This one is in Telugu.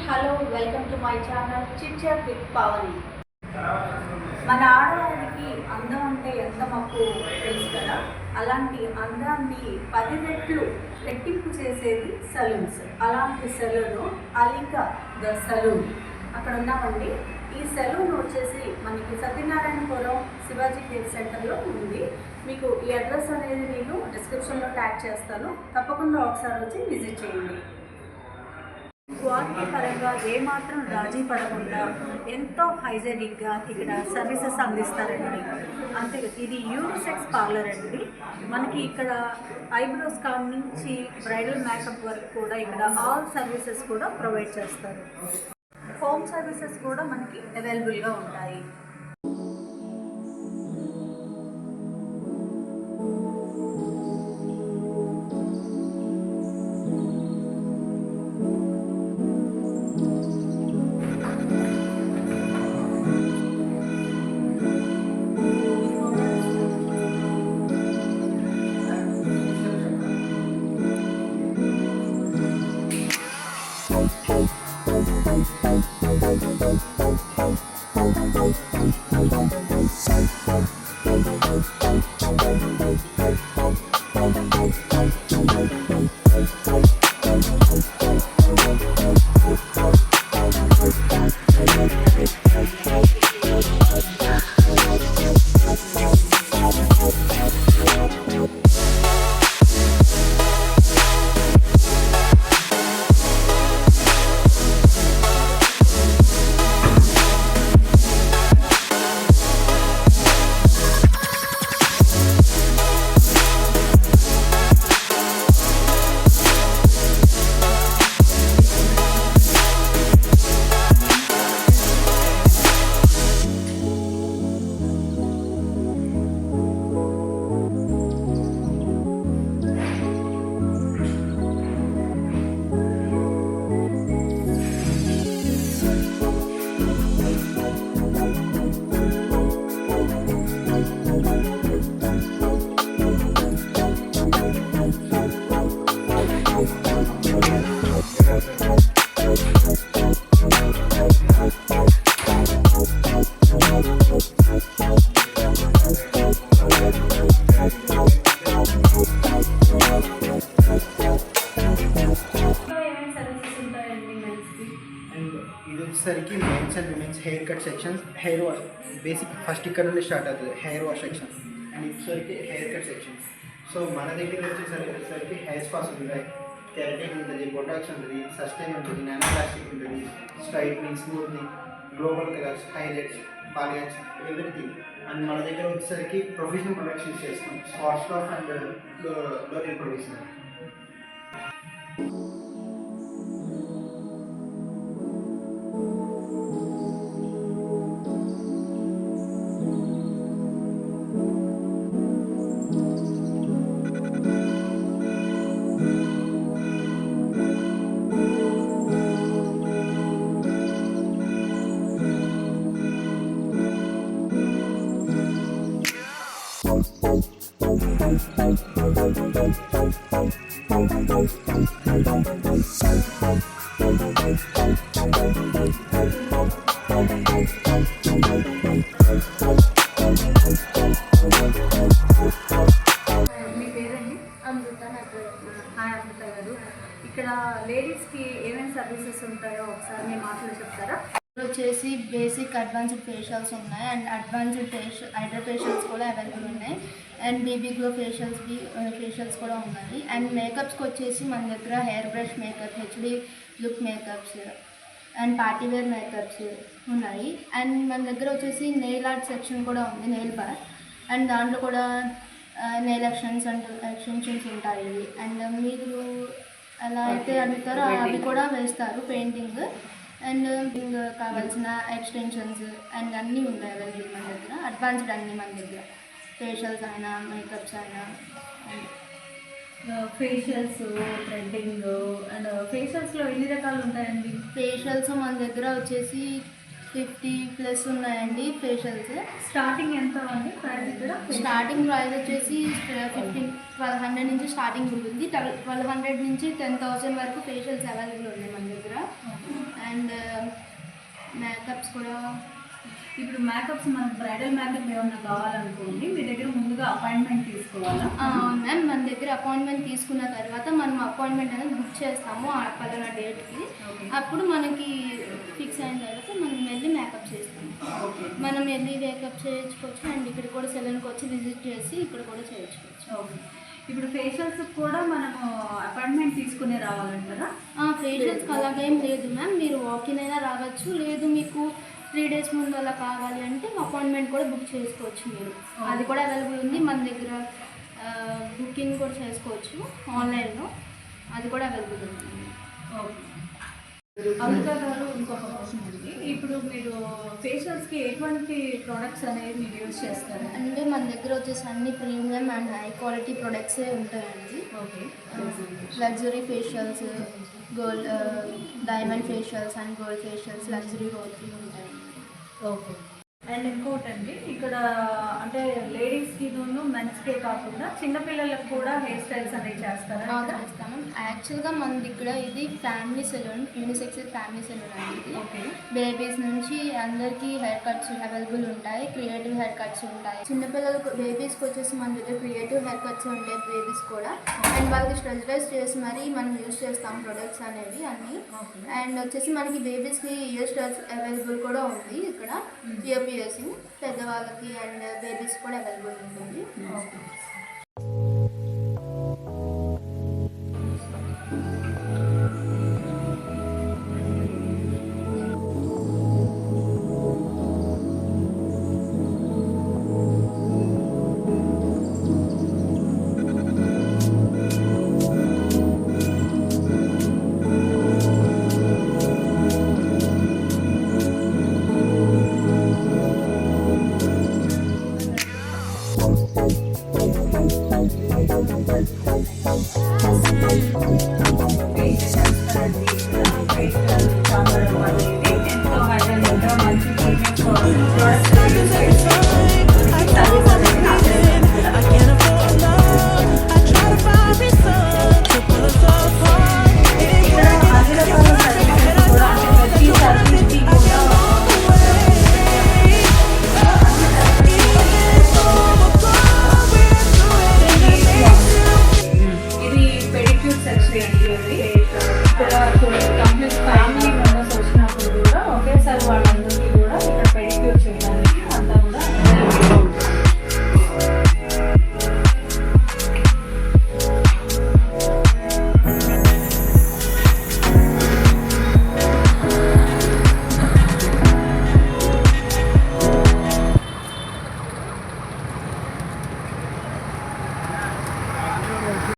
Hello, welcome to my channel chit chat with Pavani. మన ఆడవారికి అందం అంటే ఎంత మక్కువ తెలుసు కదా. అలాంటి అందాన్ని 10 రెట్లు రెట్టింపు చేసేది సలూన్స్. అలాంటి సలూన్ అలికా ద సలూన్ అక్కడ ఉన్నామండి. ఈ సెలూన్ వచ్చేసి మనకి సత్యనారాయణపురం శివాజీ కేర్ సెంటర్లో ఉంది. మీకు ఈ అడ్రస్ అనేది నేను డిస్క్రిప్షన్లో ట్యాగ్ చేస్తాను, తప్పకుండా ఒకసారి వచ్చి విజిట్ చేయండి. క్వాలిటీ పరంగా ఏమాత్రం రాజీ పడకుండా ఎంతో హైజెనిక్గా ఇక్కడ సర్వీసెస్ అందిస్తారండి. అంతే, ఇది యూనిసెక్స్ పార్లర్ అండి. మనకి ఇక్కడ ఐబ్రోస్ కాడ నుంచి బ్రైడల్ మేకప్ వరకు కూడా ఇక్కడ ఆల్ సర్వీసెస్ కూడా ప్రొవైడ్ చేస్తారు. హోమ్ సర్వీసెస్ కూడా మనకి అవైలబుల్గా ఉంటాయి. ఇది వచ్చేసరికి mens and womens hair cut sections, hair wash basic first ఇక్కడ నుండి స్టార్ట్ అవుతుంది హెయిర్ వాష్ సెక్షన్. అండ్ ఇప్పటిసరికి హెయిర్ కట్ సెక్షన్. సో మన దగ్గర వచ్చేసరికి హెయిర్ స్పాస్ ఉంటాయి, కెరటిన్ ఉంటుంది, బొటాక్స్ ఉంటుంది, సస్టైన్ ఉంటుంది, నానో ప్లాస్టిక్ ఉంటుంది, straightening, smoothing, global colours, highlights, పాలియాన్స్, ఎవ్రీథింగ్. అండ్ మన దగ్గర వచ్చేసరికి ప్రొఫెషనల్ ప్రొడక్ట్స్ యూజ్ చేస్తాం, spot staff and local professional. మీ పేరండి? అమృత. హాయ్ అమృత గారు, ఇక్కడ లేడీస్కి ఏమేమి సర్వీసెస్ ఉంటాయో ఒకసారి మీ మాటలు చెప్తారా? వచ్చేసి బేసిక్ అడ్వాన్స్డ్ ఫేషియల్స్ ఉన్నాయి అండ్ అడ్వాన్స్డ్ హైడ్రా ఫేషియల్స్ కూడా అవైలబుల్ ఉన్నాయి అండ్ బేబీ గ్లో ఫేషియల్స్ కూడా ఉన్నాయి. అండ్ మేకప్స్కి వచ్చేసి మన దగ్గర hair brush makeup, HD look makeups and partywear makeups ఉన్నాయి. అండ్ మన దగ్గర వచ్చేసి నెయిల్ ఆర్ట్ సెక్షన్ కూడా ఉంది, నెయిల్ బార్. అండ్ దాంట్లో కూడా నెయిల్ ఎక్స్టెన్షన్స్ ఉంటాయి. అండ్ మీరు ఎలా అయితే అడుగుతారో అవి కూడా వేస్తారు, పెయింటింగ్ అండ్ కావాల్సిన ఎక్స్టెన్షన్స్ అండ్ అన్నీ ఉంటాయి అవైలబుల్ మన దగ్గర. అడ్వాన్స్డ్ అన్నీ మన దగ్గర, ఫేషియల్స్ అయినా మేకప్స్ అయినా. ఫేషియల్స్, థ్రెడ్డింగ్ అండ్ ఫేషియల్స్లో ఎన్ని రకాలు ఉంటాయండి? ఫేషియల్స్ మన దగ్గర వచ్చేసి 50+ ఉన్నాయండి ఫేషియల్స్. స్టార్టింగ్ ఎంత అండి ప్రైస్? ఇక్కడ స్టార్టింగ్ ప్రైస్ వచ్చేసి 1200 నుంచి స్టార్టింగ్ ఉంటుంది. 1200 నుంచి 10,000 వరకు ఫేషియల్స్ అవైలబుల్ ఉన్నాయి మన దగ్గర. అండ్ మేకప్స్ కూడా ఇప్పుడు మేకప్స్ మనకు బ్రైడల్ మేకప్ ఏమన్నా కావాలనుకోండి మీ దగ్గర ముందుగా అపాయింట్మెంట్ తీసుకోవాలా? అవును మ్యామ్, మన దగ్గర అపాయింట్మెంట్ తీసుకున్న తర్వాత మనం అపాయింట్మెంట్ అనేది బుక్ చేస్తాము ఆ పలానా డేట్కి. అప్పుడు మనకి ఫిక్స్ అయిన తర్వాత మనం వెళ్ళి మేకప్ చేస్తాము. మనం వెళ్ళి మేకప్ చేయించుకోవచ్చు అండ్ ఇక్కడ కూడా సెలూన్కి వచ్చి విజిట్ చేసి ఇక్కడ కూడా చేయించుకోవచ్చు. ఓకే. ఇప్పుడు ఫేషియల్స్ కూడా మనము అపాయింట్మెంట్ తీసుకునే రావాలంటారా? ఫేషియల్స్కి అలాగేం లేదు మ్యామ్, మీరు వాకిన్ అయినా రావచ్చు, లేదు మీకు 3 days ముందు అలా కావాలి అంటే అపాయింట్మెంట్ కూడా బుక్ చేసుకోవచ్చు మీరు. అది కూడా అవైలబుల్ ఉంది మన దగ్గర. బుకింగ్ కూడా చేసుకోవచ్చు ఆన్లైన్లో, అది కూడా అవైలబుల్ ఉంది. అమృత గారు, ఇంకొక క్వశ్చన్ ఉంది. ఇప్పుడు మీరు ఫేషియల్స్కి ఎటువంటి ప్రోడక్ట్స్ అనేవి మీరు యూజ్ చేస్తారు? అంటే మన దగ్గర వచ్చేసి అన్ని ప్రీమియం అండ్ హై క్వాలిటీ ప్రొడక్ట్సే ఉంటాయండి. Okay. Luxury facials, gold diamond facials and gold facials, luxury gold ఉంటాయండి. ఓకే. అండ్ ఇంకోటండి, ఇక్కడ అంటే లేడీస్కి మెన్స్కే కాకుండా చిన్నపిల్లలకు కూడా హెయిర్ స్టైల్స్ అనేవి చేస్తారా? చేస్తాము. యాక్చువల్గా మనది ఇక్కడ ఇది family salon, unisex family salon అండి. ఓకే. బేబీస్ నుంచి అందరికీ హెయిర్ కట్స్ అవైలబుల్ ఉంటాయి, క్రియేటివ్ హెయిర్ కట్స్ ఉంటాయి. చిన్నపిల్లలకు బేబీస్కి వచ్చేసి మన దగ్గర క్రియేటివ్ హెయిర్ కట్స్ ఉంటాయి బేబీస్ కూడా. అండ్ వాళ్ళకి స్ట్రెచరైజ్ చేసి మరీ మనం యూజ్ చేస్తాం ప్రొడక్ట్స్ అనేవి అన్నీ. అండ్ వచ్చేసి మనకి బేబీస్కి ఇయర్ స్టైల్స్ అవైలబుల్ కూడా ఉంది ఇక్కడ. ఇయర్ పియర్సింగ్ పెద్దవాళ్ళకి అండ్ బేబీస్ కూడా అవైలబుల్ ఉంటుంది. ఎంతో హైలైట్గా మంచి ప్రోడక్ట్స్